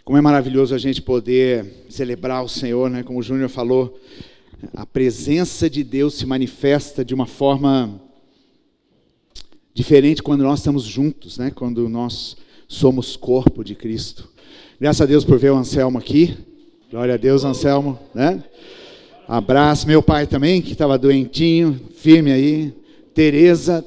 Como é maravilhoso a gente poder celebrar o Senhor, né? Como o Júnior falou, a presença de Deus se manifesta de uma forma diferente quando nós estamos juntos, né? Quando nós somos corpo de Cristo. Graças a Deus por ver o Anselmo aqui. Glória a Deus, Anselmo, né? Abraço, meu pai também, que estava doentinho, firme aí. Tereza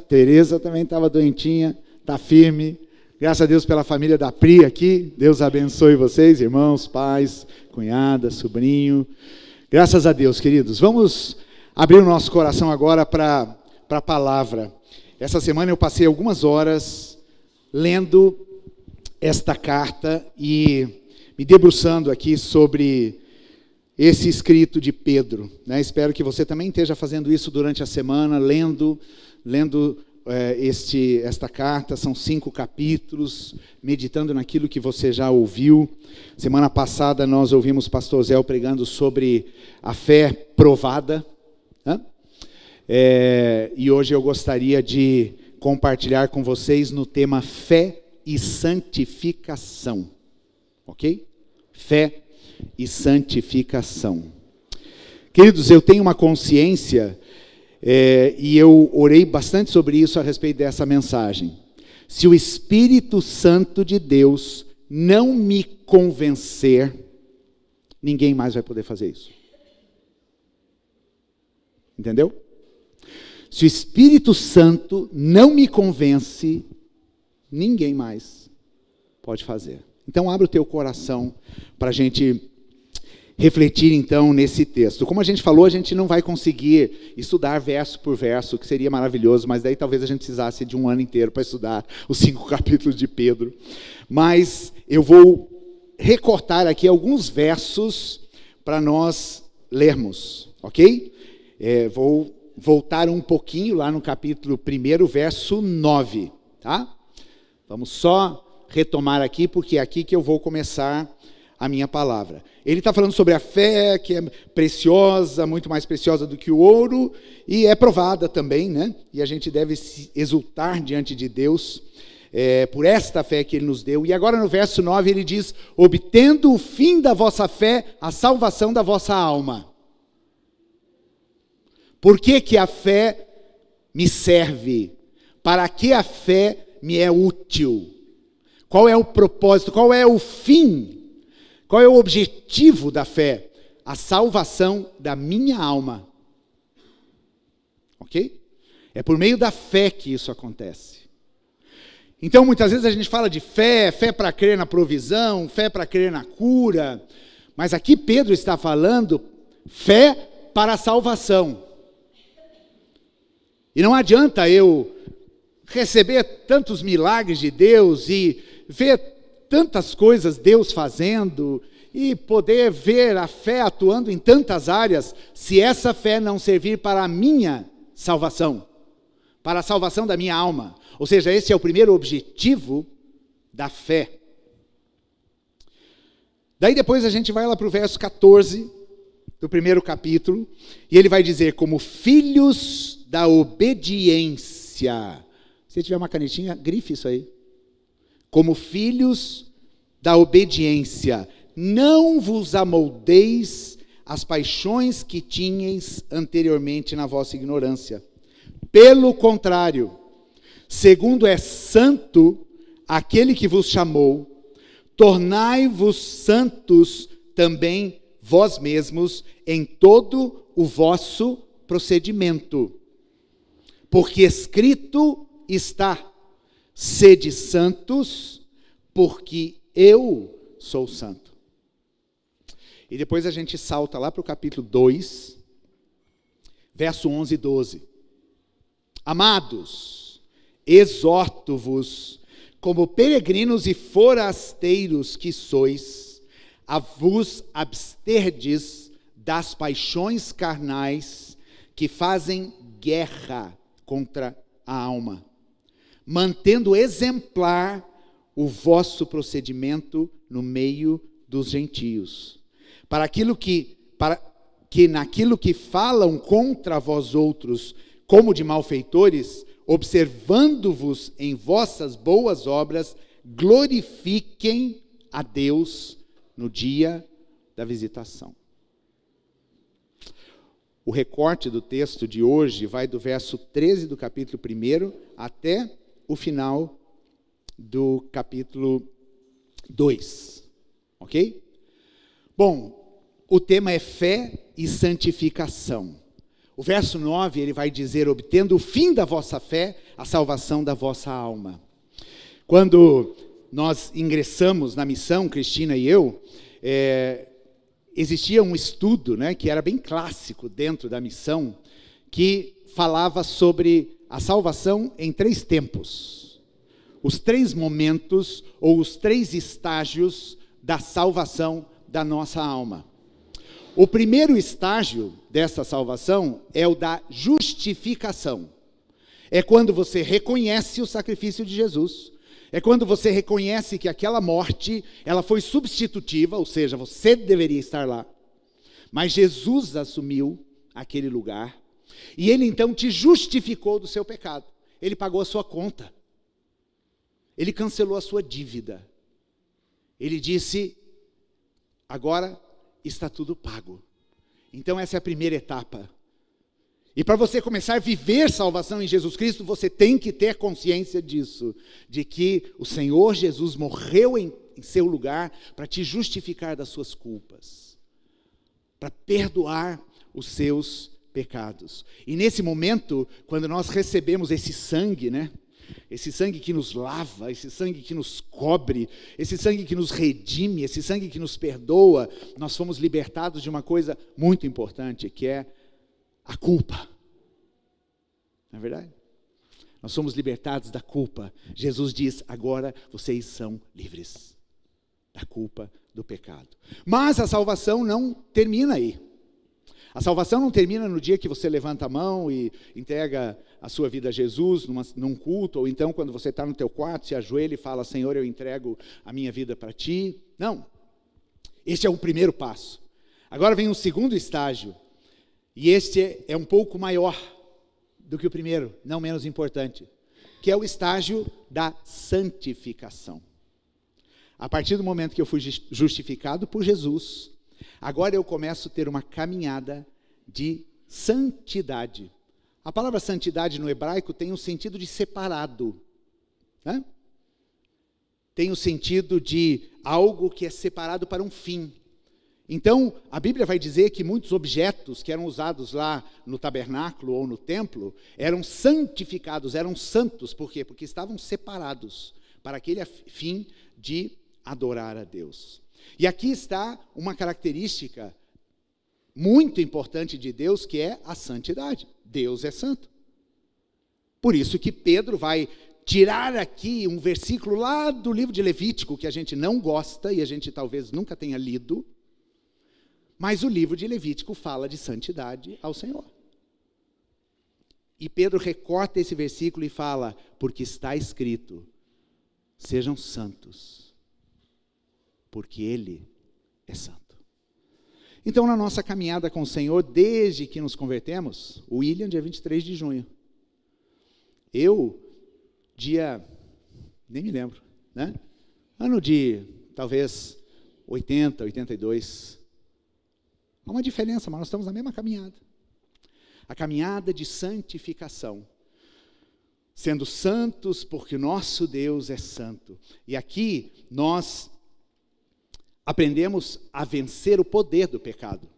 também estava doentinha, está firme. Graças a Deus pela família da Pri aqui. Deus abençoe vocês, irmãos, pais, cunhada, sobrinho. Graças a Deus, queridos. Vamos abrir o nosso coração agora para a palavra. Essa semana eu passei algumas horas lendo esta carta e me debruçando aqui sobre esse escrito de Pedro, né? Espero que você também esteja fazendo isso durante a semana, lendo esta carta. São 5 capítulos, meditando naquilo que você já ouviu. Semana passada nós ouvimos o pastor Zé pregando sobre a fé provada, né? E hoje eu gostaria de compartilhar com vocês no tema fé e santificação, ok? Fé e santificação. Queridos, eu tenho uma consciência, e eu orei bastante sobre isso a respeito dessa mensagem. Se o Espírito Santo de Deus não me convencer, ninguém mais vai poder fazer isso. Entendeu? Se o Espírito Santo não me convence, ninguém mais pode fazer. Então, abre o teu coração para a gente refletir, então, nesse texto. Como a gente falou, a gente não vai conseguir estudar verso por verso, que seria maravilhoso, mas daí talvez a gente precisasse de um ano inteiro para estudar os 5 capítulos de Pedro. Mas eu vou recortar aqui alguns versos para nós lermos, ok? Vou voltar um pouquinho lá no capítulo 1, verso 9, tá? Vamos só retomar aqui, porque é aqui que eu vou começar a minha palavra. Ele está falando sobre a fé, que é preciosa, muito mais preciosa do que o ouro, e é provada também, né? E a gente deve se exultar diante de Deus por esta fé que Ele nos deu. E agora no verso 9 ele diz: obtendo o fim da vossa fé, a salvação da vossa alma. Por que que a fé me serve? Para que a fé me é útil? Qual é o propósito? Qual é o fim? Qual é o objetivo da fé? A salvação da minha alma. Ok? É por meio da fé que isso acontece. Então, muitas vezes a gente fala de fé para crer na provisão, fé para crer na cura. Mas aqui Pedro está falando fé para a salvação. E não adianta eu receber tantos milagres de Deus e ver tantas coisas Deus fazendo e poder ver a fé atuando em tantas áreas, se essa fé não servir para a minha salvação, para a salvação da minha alma. Ou seja, esse é o primeiro objetivo da fé. Daí depois a gente vai lá para o verso 14 do 1º capítulo, e ele vai dizer: como filhos da obediência. Se tiver uma canetinha, grife isso aí. Como filhos da obediência, não vos amoldeis as paixões que tinhais anteriormente na vossa ignorância. Pelo contrário, segundo é santo aquele que vos chamou, tornai-vos santos também vós mesmos em todo o vosso procedimento. Porque escrito está: sede santos, porque eu sou santo. E depois a gente salta lá para o capítulo 2, verso 11 e 12. Amados, exorto-vos, como peregrinos e forasteiros que sois, a vos absterdes das paixões carnais que fazem guerra contra a alma, mantendo exemplar o vosso procedimento no meio dos gentios, para que naquilo que falam contra vós outros, como de malfeitores, observando-vos em vossas boas obras, glorifiquem a Deus no dia da visitação. O recorte do texto de hoje vai do verso 13 do capítulo 1 até o final do capítulo 2. Ok? Bom, o tema é fé e santificação. O verso 9, ele vai dizer, obtendo o fim da vossa fé, a salvação da vossa alma. Quando nós ingressamos na missão, Cristina e eu, existia um estudo, né, que era bem clássico dentro da missão, que falava sobre a salvação em 3 tempos. Os 3 momentos ou os 3 estágios da salvação da nossa alma. O primeiro estágio dessa salvação é o da justificação. É quando você reconhece o sacrifício de Jesus. É quando você reconhece que aquela morte, ela foi substitutiva, ou seja, você deveria estar lá. Mas Jesus assumiu aquele lugar. E ele então te justificou do seu pecado. Ele pagou a sua conta. Ele cancelou a sua dívida. Ele disse, agora está tudo pago. Então essa é a primeira etapa. E para você começar a viver salvação em Jesus Cristo, você tem que ter consciência disso, de que o Senhor Jesus morreu em seu lugar para te justificar das suas culpas, para perdoar os seus pecados. E nesse momento, quando nós recebemos esse sangue, né? Esse sangue que nos lava, esse sangue que nos cobre, esse sangue que nos redime, esse sangue que nos perdoa, nós fomos libertados de uma coisa muito importante, que é a culpa. Não é verdade? Nós somos libertados da culpa. Jesus diz, agora vocês são livres da culpa do pecado. Mas a salvação não termina aí. A salvação não termina no dia que você levanta a mão e entrega a sua vida a Jesus num culto, ou então quando você está no teu quarto, se ajoelha e fala, Senhor, eu entrego a minha vida para Ti. Não. Este é o primeiro passo. Agora vem um segundo estágio. E este é um pouco maior do que o primeiro, não menos importante, que é o estágio da santificação. A partir do momento que eu fui justificado por Jesus, agora eu começo a ter uma caminhada de santidade. A palavra santidade no hebraico tem o sentido de separado, né? Tem o sentido de algo que é separado para um fim. Então, a Bíblia vai dizer que muitos objetos que eram usados lá no tabernáculo ou no templo, eram santificados, eram santos. Por quê? Porque estavam separados para aquele fim de adorar a Deus. E aqui está uma característica muito importante de Deus, que é a santidade. Deus é santo. Por isso que Pedro vai tirar aqui um versículo lá do livro de Levítico, que a gente não gosta e a gente talvez nunca tenha lido, mas o livro de Levítico fala de santidade ao Senhor. E Pedro recorta esse versículo e fala, porque está escrito, sejam santos, porque Ele é santo. Então, na nossa caminhada com o Senhor, desde que nos convertemos, o William, dia 23 de junho. Eu, nem me lembro, né? Ano de, talvez, 80, 82. Há uma diferença, mas nós estamos na mesma caminhada. A caminhada de santificação. Sendo santos, porque o nosso Deus é santo. E aqui, nós aprendemos a vencer o poder do pecado.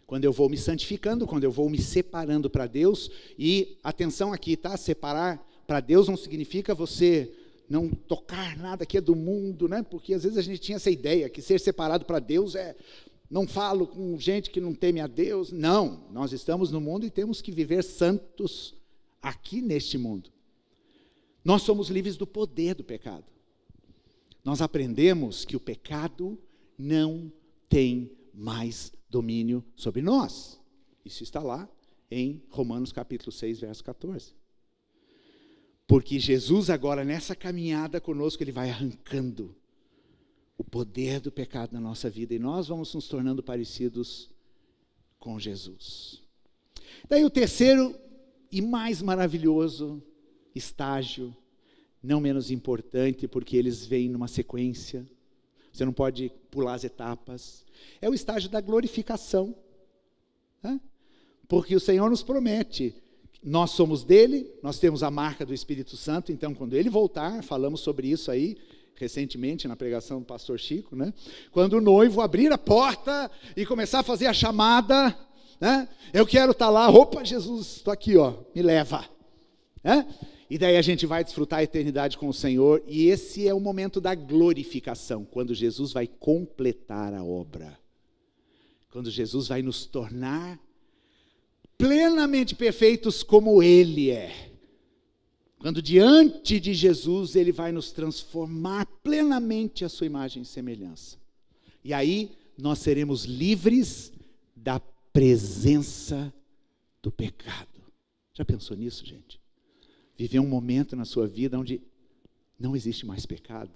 Quando eu vou me santificando, quando eu vou me separando para Deus, e atenção aqui, tá? Separar para Deus não significa você não tocar nada que é do mundo, né? Porque às vezes a gente tinha essa ideia que ser separado para Deus é, não falo com gente que não teme a Deus. Não, nós estamos no mundo e temos que viver santos aqui neste mundo. Nós somos livres do poder do pecado. Nós aprendemos que o pecado não tem mais domínio sobre nós. Isso está lá em Romanos capítulo 6, verso 14. Porque Jesus agora, nessa caminhada conosco, Ele vai arrancando o poder do pecado na nossa vida, e nós vamos nos tornando parecidos com Jesus. Daí o terceiro e mais maravilhoso estágio, não menos importante, porque eles vêm numa sequência. Você não pode pular as etapas. É o estágio da glorificação. Né? Porque o Senhor nos promete, nós somos dele, nós temos a marca do Espírito Santo, então quando ele voltar, falamos sobre isso aí, recentemente na pregação do pastor Chico, né? Quando o noivo abrir a porta e começar a fazer a chamada, né? Eu quero estar lá, opa, Jesus, estou aqui, ó, me leva. Né? E daí a gente vai desfrutar a eternidade com o Senhor, e esse é o momento da glorificação, quando Jesus vai completar a obra. Quando Jesus vai nos tornar plenamente perfeitos como Ele é. Quando diante de Jesus Ele vai nos transformar plenamente à sua imagem e semelhança. E aí nós seremos livres da presença do pecado. Já pensou nisso, gente? Viver um momento na sua vida onde não existe mais pecado.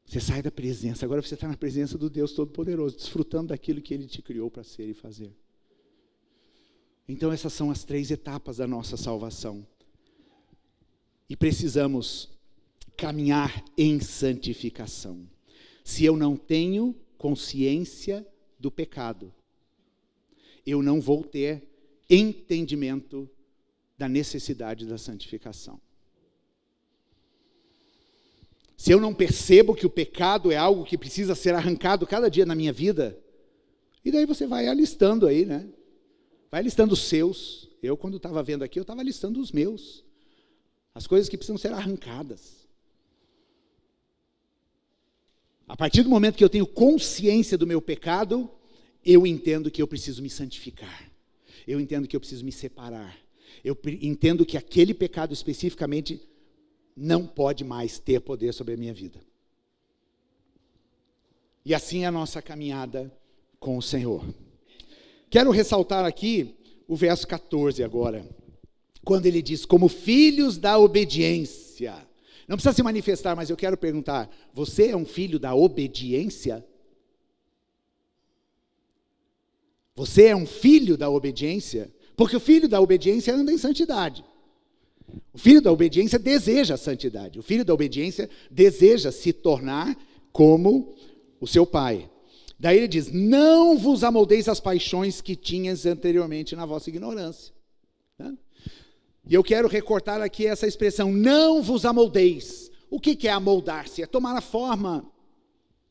Você sai da presença, agora você está na presença do Deus Todo-Poderoso, desfrutando daquilo que Ele te criou para ser e fazer. Então essas são as 3 etapas da nossa salvação. E precisamos caminhar em santificação. Se eu não tenho consciência do pecado, eu não vou ter entendimento da necessidade da santificação. Se eu não percebo que o pecado é algo que precisa ser arrancado cada dia na minha vida, e daí você vai alistando aí, né? Vai listando os seus. Eu, quando estava vendo aqui, eu estava listando os meus. As coisas que precisam ser arrancadas. A partir do momento que eu tenho consciência do meu pecado, eu entendo que eu preciso me santificar. Eu entendo que eu preciso me separar. Eu entendo que aquele pecado especificamente não pode mais ter poder sobre a minha vida. E assim é a nossa caminhada com o Senhor. Quero ressaltar aqui o verso 14 agora, quando ele diz, como filhos da obediência. Não precisa se manifestar, mas eu quero perguntar, você é um filho da obediência? Você é um filho da obediência? Porque o filho da obediência anda em santidade. O filho da obediência deseja a santidade. O filho da obediência deseja se tornar como o seu pai. Daí ele diz, não vos amoldeis as paixões que tinhas anteriormente na vossa ignorância. Né? E eu quero recortar aqui essa expressão, não vos amoldeis. O que é amoldar-se? É tomar a forma,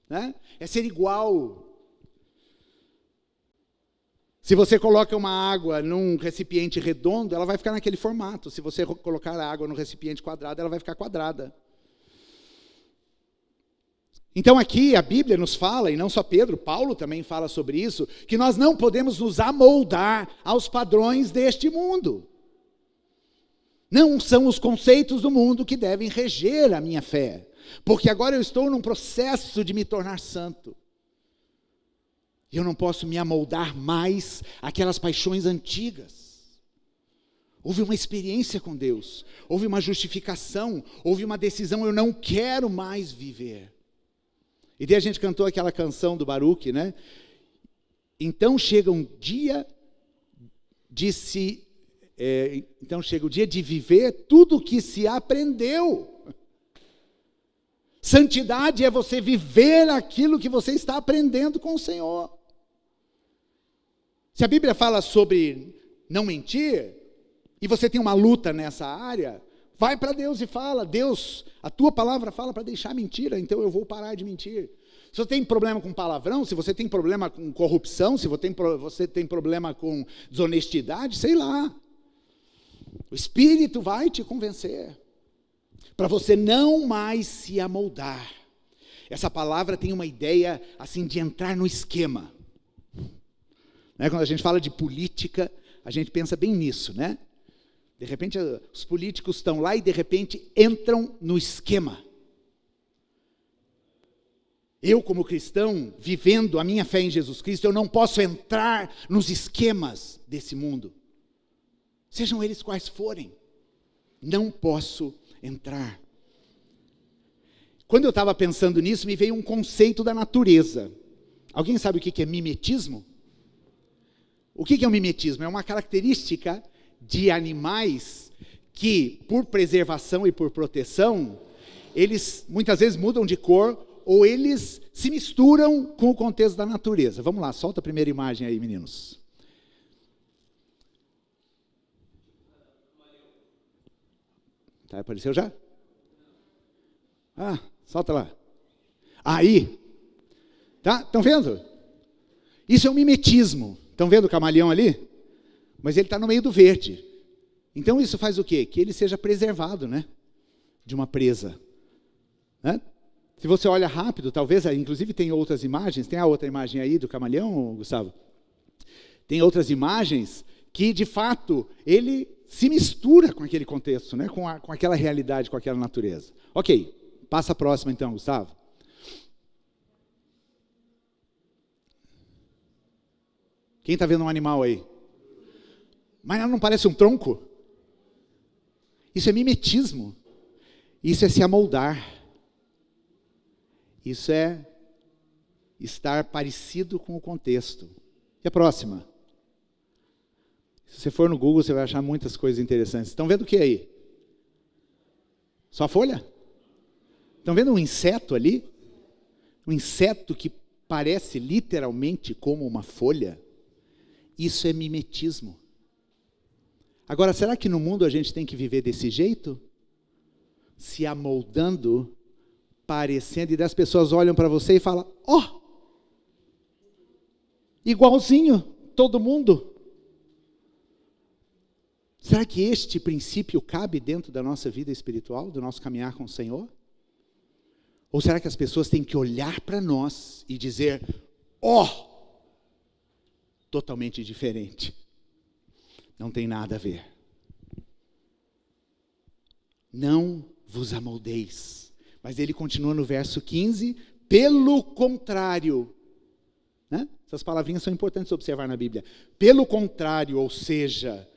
né? É ser igual. Se você coloca uma água num recipiente redondo, ela vai ficar naquele formato. Se você colocar a água num recipiente quadrado, ela vai ficar quadrada. Então aqui a Bíblia nos fala, e não só Pedro, Paulo também fala sobre isso, que nós não podemos nos amoldar aos padrões deste mundo. Não são os conceitos do mundo que devem reger a minha fé, porque agora eu estou num processo de me tornar santo. E eu não posso me amoldar mais àquelas paixões antigas. Houve uma experiência com Deus, houve uma justificação, houve uma decisão, eu não quero mais viver. E daí a gente cantou aquela canção do Baruch, né? Então chega um dia então chega o dia de viver tudo o que se aprendeu. Santidade é você viver aquilo que você está aprendendo com o Senhor. Se a Bíblia fala sobre não mentir, e você tem uma luta nessa área, vai para Deus e fala, Deus, a tua palavra fala para deixar a mentira, então eu vou parar de mentir. Se você tem problema com palavrão, se você tem problema com corrupção, se você tem problema com desonestidade, sei lá. O Espírito vai te convencer, para você não mais se amoldar. Essa palavra tem uma ideia assim de entrar no esquema. Né? Quando a gente fala de política, a gente pensa bem nisso, né? De repente, os políticos estão lá e, de repente, entram no esquema. Eu, como cristão, vivendo a minha fé em Jesus Cristo, eu não posso entrar nos esquemas desse mundo. Sejam eles quais forem. Não posso entrar. Quando eu estava pensando nisso, me veio um conceito da natureza. Alguém sabe o que é mimetismo? O que é o mimetismo? É uma característica de animais que, por preservação e por proteção, eles muitas vezes mudam de cor ou eles se misturam com o contexto da natureza. Vamos lá, solta a primeira imagem aí, meninos. Tá, apareceu já? Solta lá. Aí, tá? Estão vendo? Isso é um mimetismo. Estão vendo o camaleão ali? Mas ele está no meio do verde. Então isso faz o quê? Que ele seja preservado, né? De uma presa. Né? Se você olha rápido, talvez, inclusive tem outras imagens, tem a outra imagem aí do camaleão, Gustavo? Tem outras imagens que, de fato, ele se mistura com aquele contexto, né? Com aquela realidade, com aquela natureza. Ok, passa a próxima então, Gustavo. Quem está vendo um animal aí? Mas não parece um tronco? Isso é mimetismo. Isso é se amoldar. Isso é estar parecido com o contexto. E a próxima? Se você for no Google, você vai achar muitas coisas interessantes. Estão vendo o que aí? Só a folha? Estão vendo um inseto ali? Um inseto que parece literalmente como uma folha? Isso é mimetismo. Agora, será que no mundo a gente tem que viver desse jeito? Se amoldando, parecendo, e das pessoas olham para você e falam, igualzinho, todo mundo. Será que este princípio cabe dentro da nossa vida espiritual, do nosso caminhar com o Senhor? Ou será que as pessoas têm que olhar para nós e dizer, totalmente diferente? Não tem nada a ver. Não vos amoldeis. Mas ele continua no verso 15, pelo contrário. Né? Essas palavrinhas são importantes observar na Bíblia. Pelo contrário, ou seja,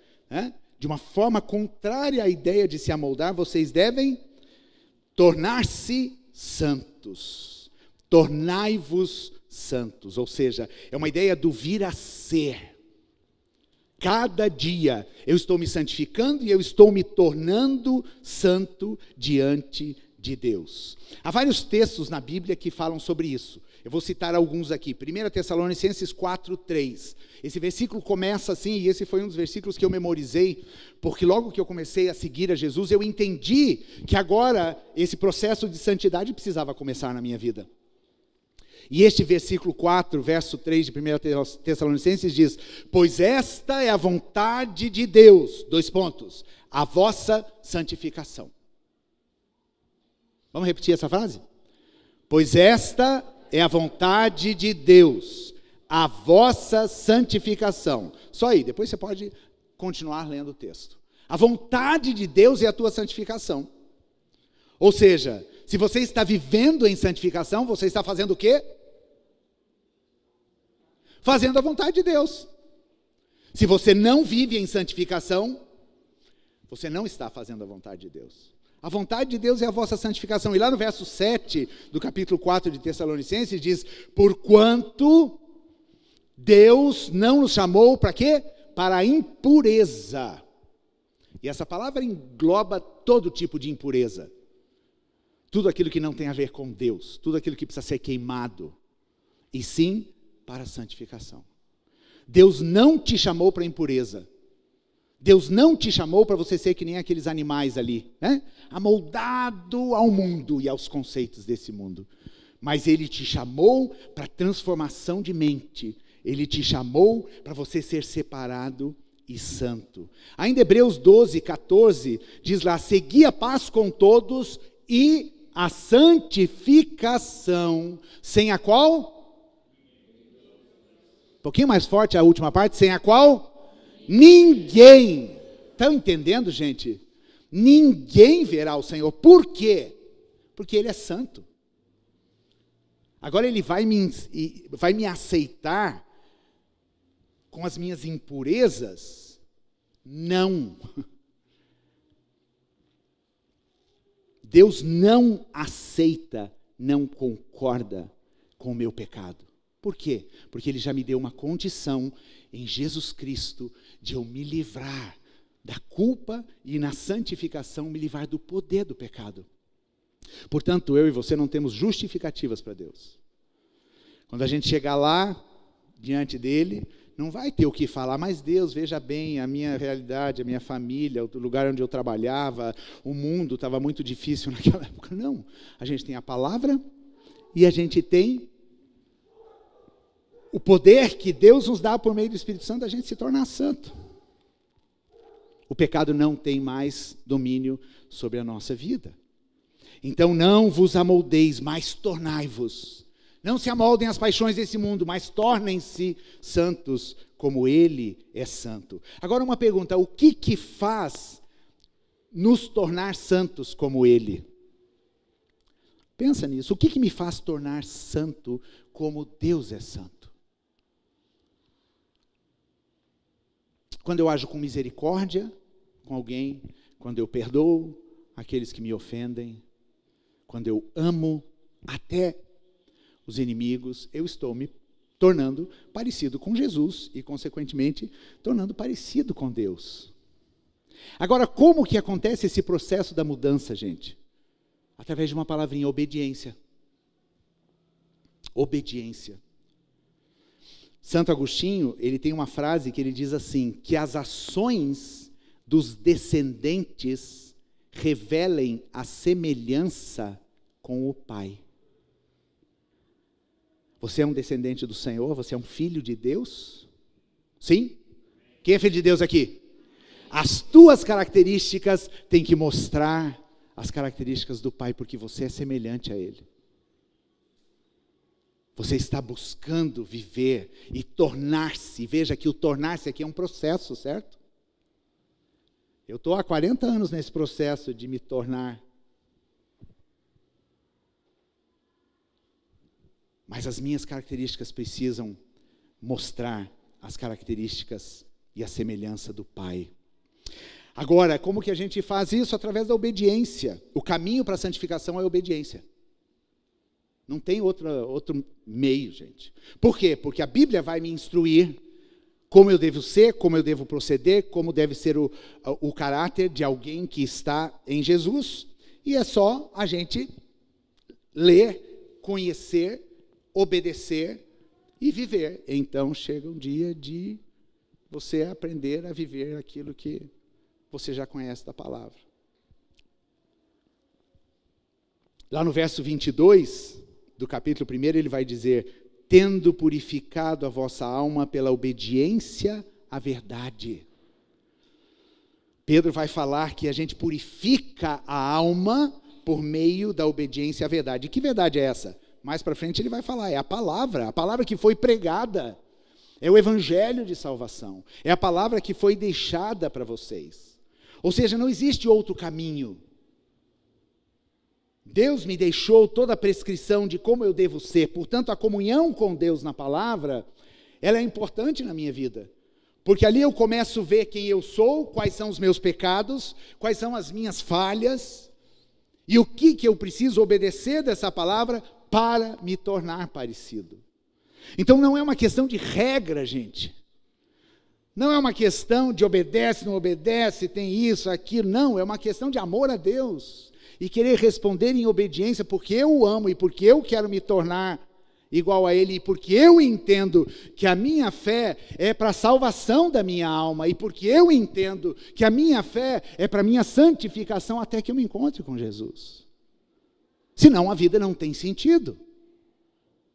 de uma forma contrária à ideia de se amoldar, vocês devem tornar-se santos. Tornai-vos santos. Ou seja, é uma ideia do vir a ser. Cada dia eu estou me santificando e eu estou me tornando santo diante de Deus. Há vários textos na Bíblia que falam sobre isso. Eu vou citar alguns aqui. 1 Tessalonicenses 4:3. Esse versículo começa assim, e esse foi um dos versículos que eu memorizei, porque logo que eu comecei a seguir a Jesus, eu entendi que agora esse processo de santidade precisava começar na minha vida. E este versículo 4, verso 3 de 1 Tessalonicenses diz, pois esta é a vontade de Deus, a vossa santificação. Vamos repetir essa frase? Pois esta é a vontade de Deus, a vossa santificação. Só aí, depois você pode continuar lendo o texto. A vontade de Deus é a tua santificação. Ou seja, se você está vivendo em santificação, você está fazendo o quê? Fazendo a vontade de Deus. Se você não vive em santificação, você não está fazendo a vontade de Deus. A vontade de Deus é a vossa santificação. E lá no verso 7 do capítulo 4 de Tessalonicenses diz, porquanto Deus não nos chamou para quê? Para a impureza. E essa palavra engloba todo tipo de impureza. Tudo aquilo que não tem a ver com Deus, tudo aquilo que precisa ser queimado. E sim, para a santificação. Deus não te chamou para a impureza. Deus não te chamou para você ser que nem aqueles animais ali, né? Amoldado ao mundo e aos conceitos desse mundo. Mas Ele te chamou para transformação de mente. Ele te chamou para você ser separado e santo. Ainda Hebreus 12:14 diz lá, segui a paz com todos e a santificação, sem a qual... Um pouquinho mais forte a última parte, sem a qual ninguém, estão entendendo, gente? Ninguém verá o Senhor. Por quê? Porque Ele é santo. Agora Ele vai me aceitar com as minhas impurezas? Não. Deus não aceita, não concorda com o meu pecado. Por quê? Porque Ele já me deu uma condição em Jesus Cristo de eu me livrar da culpa e na santificação me livrar do poder do pecado. Portanto, eu e você não temos justificativas para Deus. Quando a gente chegar lá, diante dele, não vai ter o que falar, mas Deus, veja bem, a minha realidade, a minha família, o lugar onde eu trabalhava, o mundo estava muito difícil naquela época. Não, a gente tem a palavra e a gente tem o poder que Deus nos dá por meio do Espírito Santo, a gente se tornar santo. O pecado não tem mais domínio sobre a nossa vida. Então não vos amoldeis, mas tornai-vos. Não se amoldem às paixões desse mundo, mas tornem-se santos como Ele é santo. Agora uma pergunta, o que faz nos tornar santos como Ele? Pensa nisso, o que me faz tornar santo como Deus é santo? Quando eu ajo com misericórdia com alguém, quando eu perdoo aqueles que me ofendem, quando eu amo até os inimigos, eu estou me tornando parecido com Jesus e, consequentemente, tornando parecido com Deus. Agora, como que acontece esse processo da mudança, gente? Através de uma palavrinha, obediência. Obediência. Santo Agostinho, ele tem uma frase que ele diz assim, que as ações dos descendentes revelem a semelhança com o Pai. Você é um descendente do Senhor? Você é um filho de Deus? Sim? Quem é filho de Deus aqui? As tuas características têm que mostrar as características do Pai, porque você é semelhante a Ele. Você está buscando viver e tornar-se. Veja que o tornar-se aqui é um processo, certo? Eu estou há 40 anos nesse processo de me tornar. Mas as minhas características precisam mostrar as características e a semelhança do Pai. Agora, como que a gente faz isso? Através da obediência. O caminho para a santificação é a obediência. Não tem outro meio, gente. Por quê? Porque a Bíblia vai me instruir como eu devo ser, como eu devo proceder, como deve ser o caráter de alguém que está em Jesus. E é só a gente ler, conhecer, obedecer e viver. Então chega um dia de você aprender a viver aquilo que você já conhece da palavra. Lá no verso 22 do capítulo 1, ele vai dizer, tendo purificado a vossa alma pela obediência à verdade. Pedro vai falar que a gente purifica a alma por meio da obediência à verdade. E que verdade é essa? Mais para frente ele vai falar, é a palavra que foi pregada, é o evangelho de salvação, é a palavra que foi deixada para vocês. Ou seja, não existe outro caminho. Deus me deixou toda a prescrição de como eu devo ser, portanto a comunhão com Deus na palavra, ela é importante na minha vida, porque ali eu começo a ver quem eu sou, quais são os meus pecados, quais são as minhas falhas, e o que eu preciso obedecer dessa palavra para me tornar parecido. Então não é uma questão de regra, gente. Não é uma questão de obedece, não obedece, tem isso, aquilo. Não, é uma questão de amor a Deus. E querer responder em obediência porque eu o amo e porque eu quero me tornar igual a Ele. E porque eu entendo que a minha fé é para a salvação da minha alma. E porque eu entendo que a minha fé é para a minha santificação até que eu me encontre com Jesus. Senão a vida não tem sentido.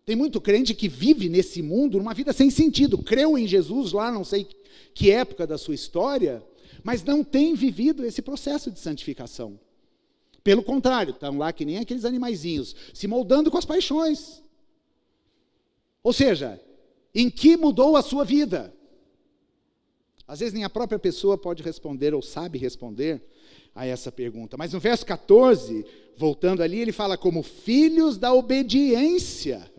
Tem muito crente que vive nesse mundo numa vida sem sentido. Creu em Jesus lá, não sei que época da sua história, mas não tem vivido esse processo de santificação. Pelo contrário, estão lá que nem aqueles animaizinhos, se moldando com as paixões. Ou seja, em que mudou a sua vida? Às vezes nem a própria pessoa pode responder ou sabe responder a essa pergunta. Mas no verso 14, voltando ali, ele fala como filhos da obediência.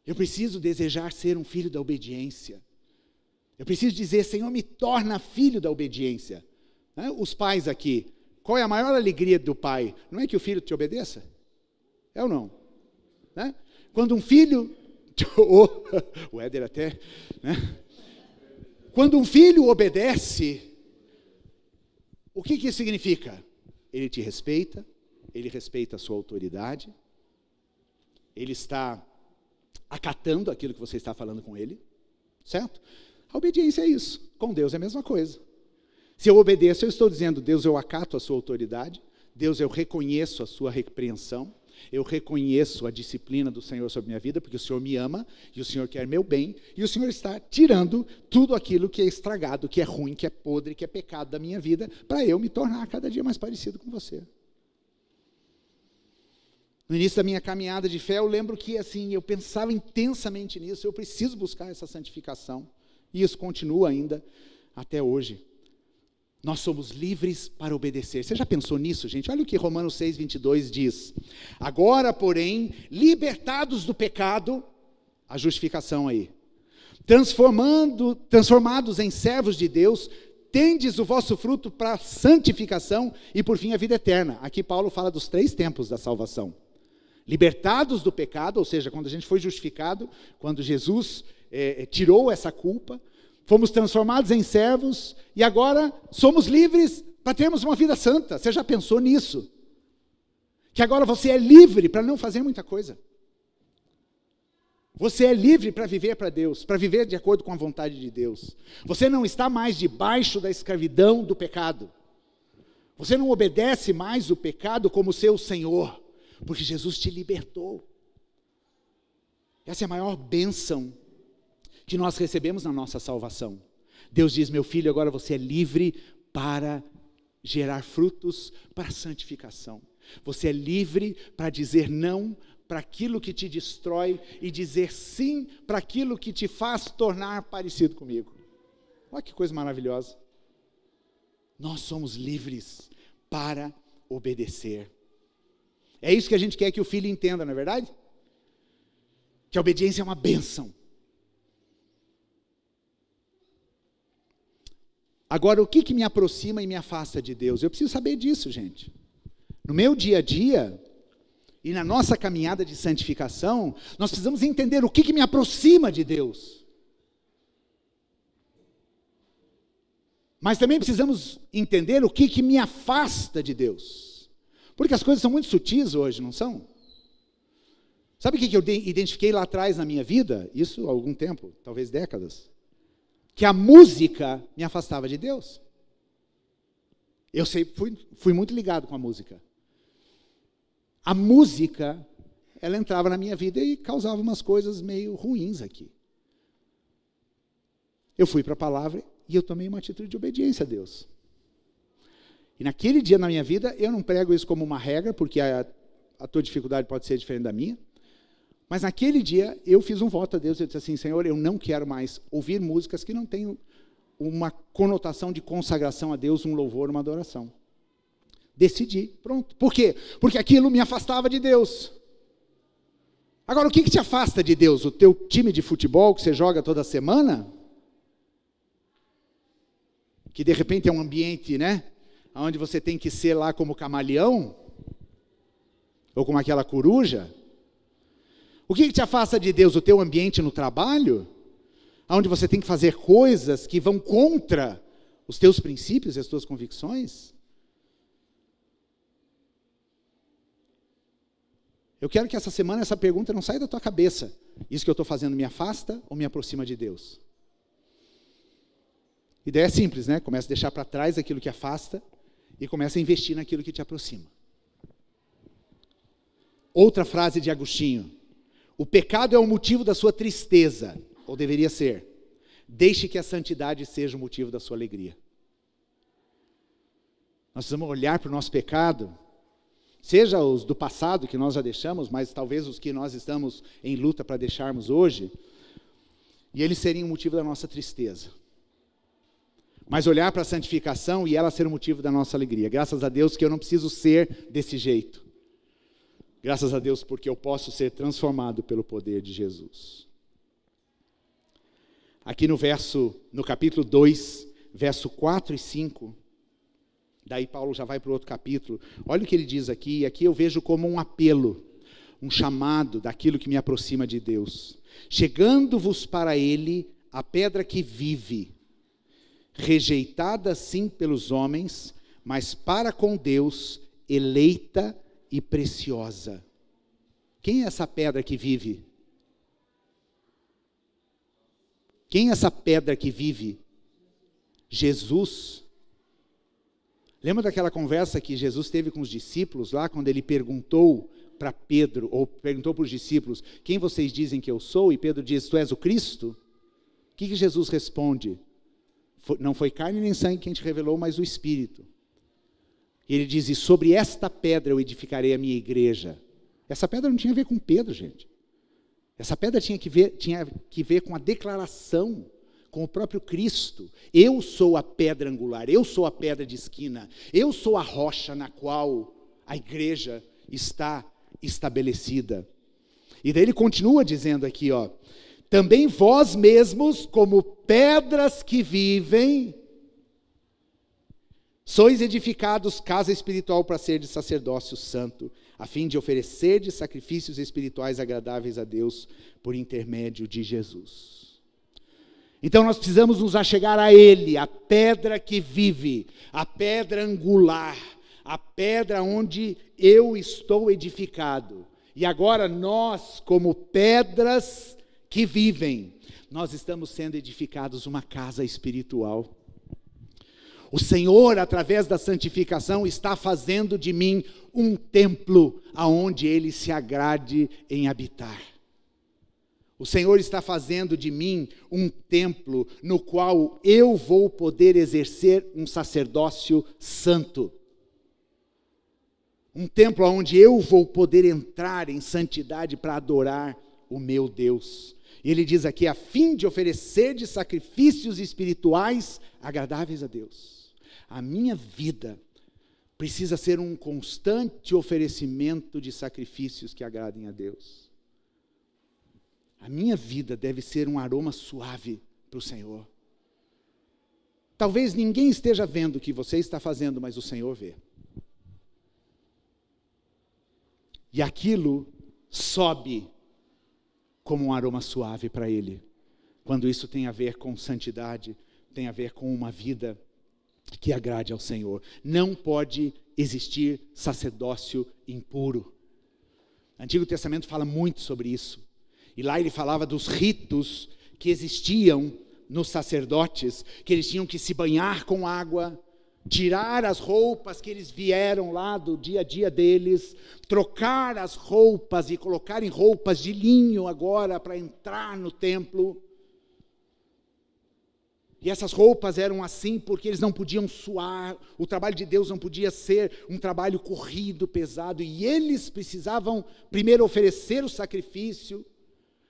Eu preciso desejar ser um filho da obediência. Eu preciso dizer, Senhor, me torna filho da obediência. Os pais aqui, qual é a maior alegria do pai? Não é que o filho te obedeça? É ou não? Quando um filho, o Éder até, quando um filho obedece, o que isso significa? Ele te respeita, ele respeita a sua autoridade, ele está acatando aquilo que você está falando com ele, certo? A obediência é isso, com Deus é a mesma coisa. Se eu obedeço, eu estou dizendo, Deus, eu acato a sua autoridade, Deus, eu reconheço a sua repreensão, eu reconheço a disciplina do Senhor sobre minha vida, porque o Senhor me ama, e o Senhor quer meu bem, e o Senhor está tirando tudo aquilo que é estragado, que é ruim, que é podre, que é pecado da minha vida, para eu me tornar cada dia mais parecido com você. No início da minha caminhada de fé, eu lembro que assim, eu pensava intensamente nisso, eu preciso buscar essa santificação, e isso continua ainda até hoje. Nós somos livres para obedecer. Você já pensou nisso, gente? Olha o que Romanos 6:22 diz. Agora, porém, libertados do pecado, a justificação aí, transformados em servos de Deus, tendes o vosso fruto para a santificação e, por fim, a vida eterna. Aqui Paulo fala dos 3 tempos da salvação. Libertados do pecado, ou seja, quando a gente foi justificado, quando Jesus tirou essa culpa, fomos transformados em servos e agora somos livres para termos uma vida santa. Você já pensou nisso? Que agora você é livre para não fazer muita coisa. Você é livre para viver para Deus, para viver de acordo com a vontade de Deus. Você não está mais debaixo da escravidão do pecado. Você não obedece mais o pecado como seu Senhor, porque Jesus te libertou. Essa é a maior bênção que nós recebemos na nossa salvação. Deus diz, meu filho, agora você é livre para gerar frutos para a santificação. Você é livre para dizer não para aquilo que te destrói e dizer sim para aquilo que te faz tornar parecido comigo. Olha que coisa maravilhosa. Nós somos livres para obedecer. É isso que a gente quer que o filho entenda, não é verdade? Que a obediência é uma bênção. Agora, o que me aproxima e me afasta de Deus? Eu preciso saber disso, gente. No meu dia a dia, e na nossa caminhada de santificação, nós precisamos entender o que me aproxima de Deus. Mas também precisamos entender o que me afasta de Deus. Porque as coisas são muito sutis hoje, não são? Sabe o que eu identifiquei lá atrás na minha vida? Isso há algum tempo, talvez décadas. Que a música me afastava de Deus. Eu sempre fui muito ligado com a música. A música, ela entrava na minha vida e causava umas coisas meio ruins aqui. Eu fui para a palavra e eu tomei uma atitude de obediência a Deus. E naquele dia na minha vida, eu não prego isso como uma regra, porque a tua dificuldade pode ser diferente da minha. Mas naquele dia, eu fiz um voto a Deus, eu disse assim, Senhor, eu não quero mais ouvir músicas que não tenham uma conotação de consagração a Deus, um louvor, uma adoração. Decidi, pronto. Por quê? Porque aquilo me afastava de Deus. Agora, o que te afasta de Deus? O teu time de futebol que você joga toda semana? Que de repente é um ambiente, né? Onde você tem que ser lá como camaleão? Ou como aquela coruja? O que te afasta de Deus? O teu ambiente no trabalho? Onde você tem que fazer coisas que vão contra os teus princípios e as tuas convicções? Eu quero que essa semana essa pergunta não saia da tua cabeça. Isso que eu estou fazendo me afasta ou me aproxima de Deus? A ideia é simples, né? Começa a deixar para trás aquilo que afasta e começa a investir naquilo que te aproxima. Outra frase de Agostinho. O pecado é o motivo da sua tristeza, ou deveria ser. Deixe que a santidade seja o motivo da sua alegria. Nós precisamos olhar para o nosso pecado, seja os do passado que nós já deixamos, mas talvez os que nós estamos em luta para deixarmos hoje, e eles seriam o motivo da nossa tristeza. Mas olhar para a santificação e ela ser o motivo da nossa alegria. Graças a Deus que eu não preciso ser desse jeito. Graças a Deus porque eu posso ser transformado pelo poder de Jesus. Aqui no capítulo 2, verso 4 e 5, daí Paulo já vai para o outro capítulo. Olha o que ele diz aqui, e aqui eu vejo como um apelo, um chamado daquilo que me aproxima de Deus. Chegando-vos para ele a pedra que vive, rejeitada sim pelos homens, mas para com Deus, eleita e preciosa. Quem é essa pedra que vive? Quem é essa pedra que vive? Jesus. Lembra daquela conversa que Jesus teve com os discípulos lá, quando ele perguntou para Pedro, ou perguntou para os discípulos, quem vocês dizem que eu sou? E Pedro diz, tu és o Cristo? O que Jesus responde? Não foi carne nem sangue quem te revelou, mas o Espírito. E ele diz, e sobre esta pedra eu edificarei a minha igreja. Essa pedra não tinha a ver com Pedro, gente. Essa pedra tinha que ver com a declaração, com o próprio Cristo. Eu sou a pedra angular, eu sou a pedra de esquina, eu sou a rocha na qual a igreja está estabelecida. E daí ele continua dizendo aqui, ó, também vós mesmos, como pedras que vivem, sois edificados casa espiritual para ser de sacerdócio santo, a fim de oferecer de sacrifícios espirituais agradáveis a Deus por intermédio de Jesus. Então nós precisamos nos achegar a Ele, a pedra que vive, a pedra angular, a pedra onde eu estou edificado. E agora nós, como pedras que vivem, nós estamos sendo edificados uma casa espiritual. O Senhor, através da santificação, está fazendo de mim um templo aonde Ele se agrade em habitar. O Senhor está fazendo de mim um templo no qual eu vou poder exercer um sacerdócio santo. Um templo onde eu vou poder entrar em santidade para adorar o meu Deus. E ele diz aqui, a fim de oferecer de sacrifícios espirituais agradáveis a Deus. A minha vida precisa ser um constante oferecimento de sacrifícios que agradem a Deus. A minha vida deve ser um aroma suave para o Senhor. Talvez ninguém esteja vendo o que você está fazendo, mas o Senhor vê. E aquilo sobe como um aroma suave para Ele. Quando isso tem a ver com santidade, tem a ver com uma vida que agrade ao Senhor. Não pode existir sacerdócio impuro. O Antigo Testamento fala muito sobre isso. E lá ele falava dos ritos que existiam nos sacerdotes, que eles tinham que se banhar com água, tirar as roupas que eles vieram lá do dia a dia deles, trocar as roupas e colocarem roupas de linho agora para entrar no templo. E essas roupas eram assim porque eles não podiam suar, o trabalho de Deus não podia ser um trabalho corrido, pesado, e eles precisavam primeiro oferecer o sacrifício,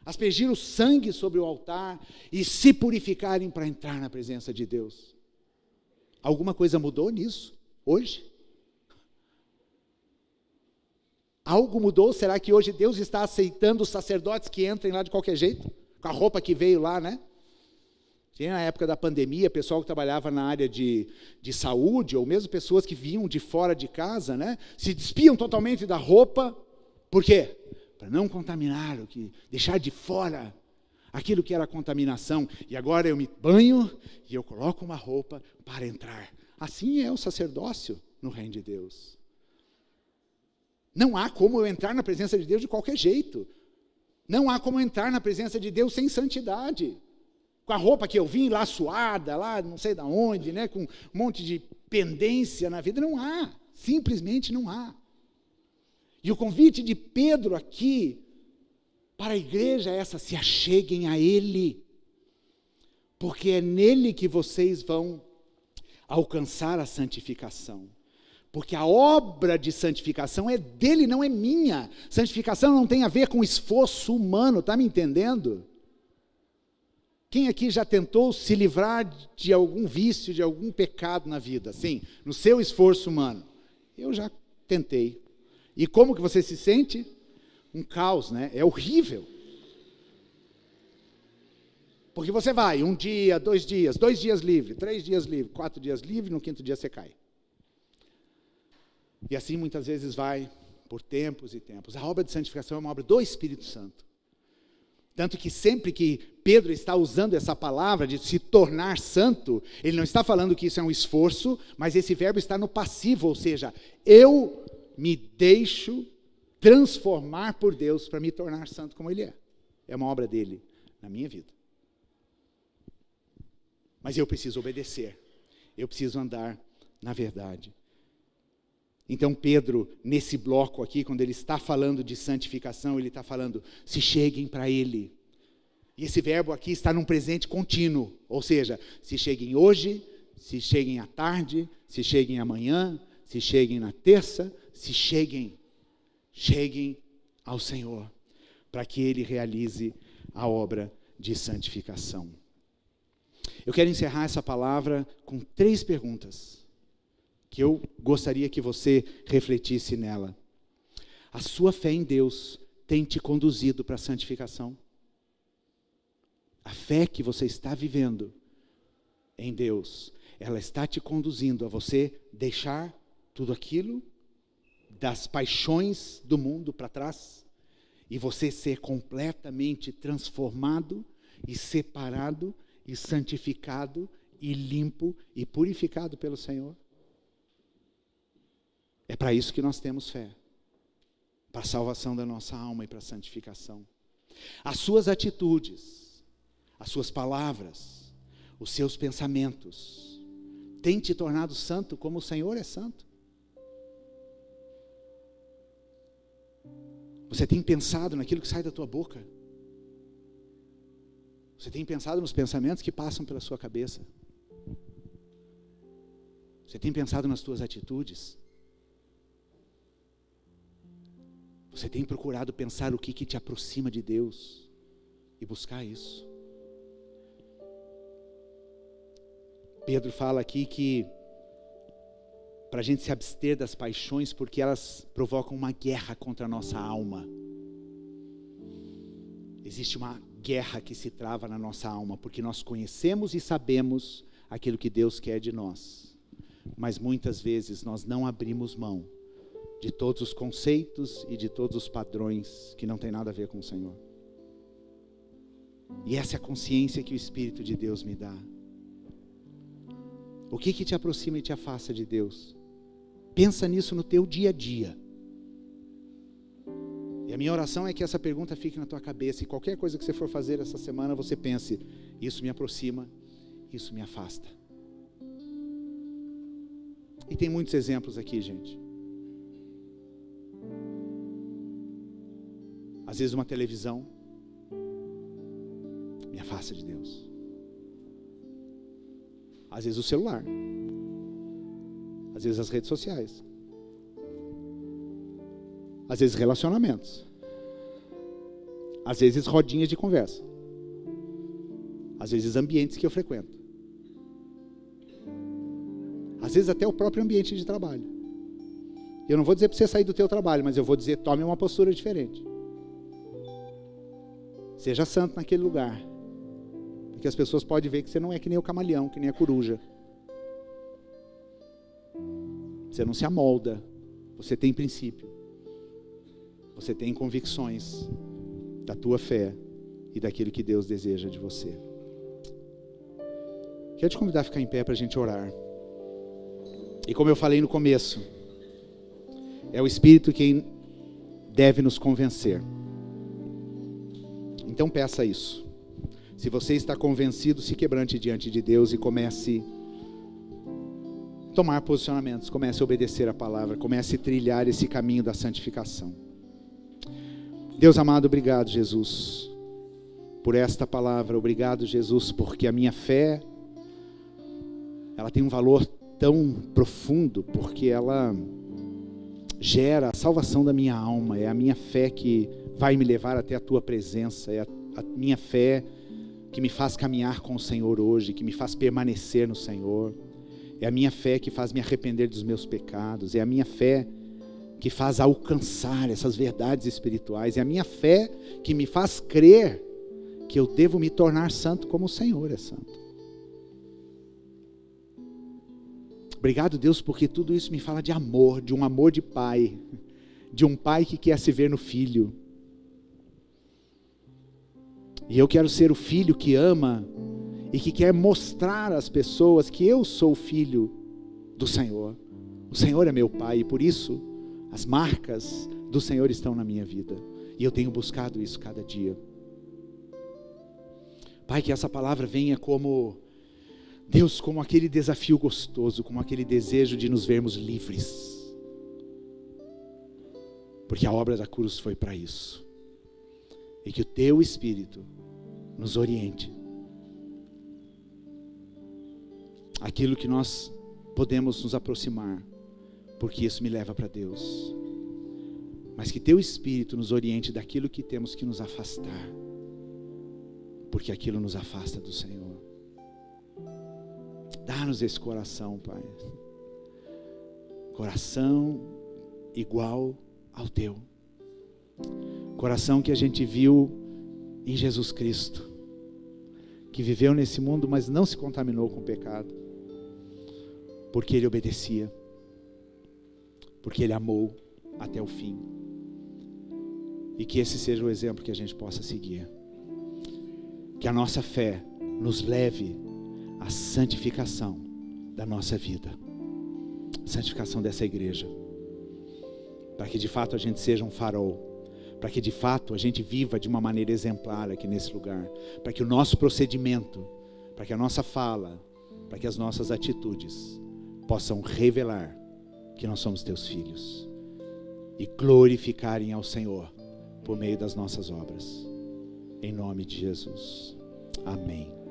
aspergir o sangue sobre o altar e se purificarem para entrar na presença de Deus. Alguma coisa mudou nisso hoje? Algo mudou? Será que hoje Deus está aceitando os sacerdotes que entrem lá de qualquer jeito? Com a roupa que veio lá, né? Tinha na época da pandemia, pessoal que trabalhava na área de saúde, ou mesmo pessoas que vinham de fora de casa, né? Se despiam totalmente da roupa. Por quê? Para não contaminar, deixar de fora aquilo que era contaminação. E agora eu me banho e eu coloco uma roupa para entrar. Assim é o sacerdócio no reino de Deus. Não há como eu entrar na presença de Deus de qualquer jeito. Não há como eu entrar na presença de Deus sem santidade. Com a roupa que eu vim lá suada, lá não sei de onde, né, com um monte de pendência na vida. Não há, simplesmente não há. E o convite de Pedro aqui para a igreja é essa: se acheguem a Ele, porque é nele que vocês vão alcançar a santificação. Porque a obra de santificação é dele, não é minha. Santificação não tem a ver com esforço humano, está me entendendo? Quem aqui já tentou se livrar de algum vício, de algum pecado na vida? Sim, no seu esforço humano. Eu já tentei. E como que você se sente? Um caos, né? É horrível. Porque você vai 1 dia, 2 dias, 2 dias livre, 3 dias livre, 4 dias livre, no 5º dia você cai. E assim muitas vezes vai por tempos e tempos. A obra de santificação é uma obra do Espírito Santo. Tanto que sempre que Pedro está usando essa palavra de se tornar santo, ele não está falando que isso é um esforço, mas esse verbo está no passivo, ou seja, eu me deixo transformar por Deus para me tornar santo como Ele é. É uma obra dele na minha vida. Mas eu preciso obedecer. Eu preciso andar na verdade. Então Pedro, nesse bloco aqui, quando ele está falando de santificação, ele está falando, se cheguem para Ele. E esse verbo aqui está num presente contínuo. Ou seja, se cheguem hoje, se cheguem à tarde, se cheguem amanhã, se cheguem na terça, se cheguem ao Senhor, para que Ele realize a obra de santificação. Eu quero encerrar essa palavra com 3 perguntas, que eu gostaria que você refletisse nela. A sua fé em Deus tem te conduzido para a santificação? A fé que você está vivendo em Deus, ela está te conduzindo a você deixar tudo aquilo das paixões do mundo para trás e você ser completamente transformado e separado e santificado e limpo e purificado pelo Senhor? É para isso que nós temos fé, para a salvação da nossa alma e para a santificação. As suas atitudes, as suas palavras, os seus pensamentos têm te tornado santo como o Senhor é santo? Você tem pensado naquilo que sai da tua boca? Você tem pensado nos pensamentos que passam pela sua cabeça? Você tem pensado nas tuas atitudes? Você tem procurado pensar o que te aproxima de Deus e buscar isso? Pedro fala aqui que para a gente se abster das paixões, porque elas provocam uma guerra contra a nossa alma. Existe uma guerra que se trava na nossa alma, porque nós conhecemos e sabemos aquilo que Deus quer de nós. Mas muitas vezes nós não abrimos mão de todos os conceitos e de todos os padrões que não tem nada a ver com o Senhor. E essa é a consciência que o Espírito de Deus me dá. O que te aproxima e te afasta de Deus? Pensa nisso no teu dia a dia. E a minha oração é que essa pergunta fique na tua cabeça, e qualquer coisa que você for fazer essa semana, você pense, isso me aproxima, isso me afasta. E tem muitos exemplos aqui, gente. Às vezes uma televisão me afasta de Deus. Às vezes o celular. Às vezes as redes sociais. Às vezes relacionamentos. Às vezes rodinhas de conversa. Às vezes ambientes que eu frequento. Às vezes até o próprio ambiente de trabalho. Eu não vou dizer para você sair do teu trabalho, mas eu vou dizer, tome uma postura diferente. Seja santo naquele lugar. Porque as pessoas podem ver que você não é que nem o camaleão, que nem a coruja. Você não se amolda. Você tem princípio. Você tem convicções da tua fé e daquilo que Deus deseja de você. Quero te convidar a ficar em pé para a gente orar. E como eu falei no começo, é o Espírito quem deve nos convencer. Então peça isso. Se você está convencido, se quebrante diante de Deus e comece a tomar posicionamentos, comece a obedecer a palavra, comece a trilhar esse caminho da santificação. Deus amado, obrigado, Jesus, por esta palavra. Obrigado, Jesus, porque a minha fé, ela tem um valor tão profundo, porque ela gera a salvação da minha alma. É a minha fé que vai me levar até a tua presença. É a minha fé que me faz caminhar com o Senhor hoje, que me faz permanecer no Senhor. É a minha fé que faz me arrepender dos meus pecados. É a minha fé que faz alcançar essas verdades espirituais. É a minha fé que me faz crer que eu devo me tornar santo como o Senhor é santo. Obrigado, Deus, porque tudo isso me fala de amor, de um amor de pai, de um pai que quer se ver no filho. E eu quero ser o filho que ama e que quer mostrar às pessoas que eu sou filho do Senhor. O Senhor é meu pai e por isso As marcas do Senhor estão na minha vida. E eu tenho buscado isso cada dia. Pai, que essa palavra venha como, Deus, como aquele desafio gostoso, como aquele desejo de nos vermos livres. Porque a obra da cruz foi para isso. E que o Teu Espírito nos oriente. Aquilo que nós podemos nos aproximar, porque isso me leva para Deus. Mas que Teu Espírito nos oriente daquilo que temos que nos afastar, porque aquilo nos afasta do Senhor. Dá-nos esse coração, Pai. Coração igual ao Teu. Coração que a gente viu em Jesus Cristo, que viveu nesse mundo, mas não se contaminou com o pecado, porque Ele obedecia, porque Ele amou até o fim. E que esse seja o exemplo que a gente possa seguir. Que a nossa fé nos leve à santificação da nossa vida, santificação dessa igreja, para que de fato a gente seja um farol, para que de fato a gente viva de uma maneira exemplar aqui nesse lugar, para que o nosso procedimento, para que a nossa fala, para que as nossas atitudes possam revelar que nós somos Teus filhos e glorificarem ao Senhor por meio das nossas obras. Em nome de Jesus. Amém.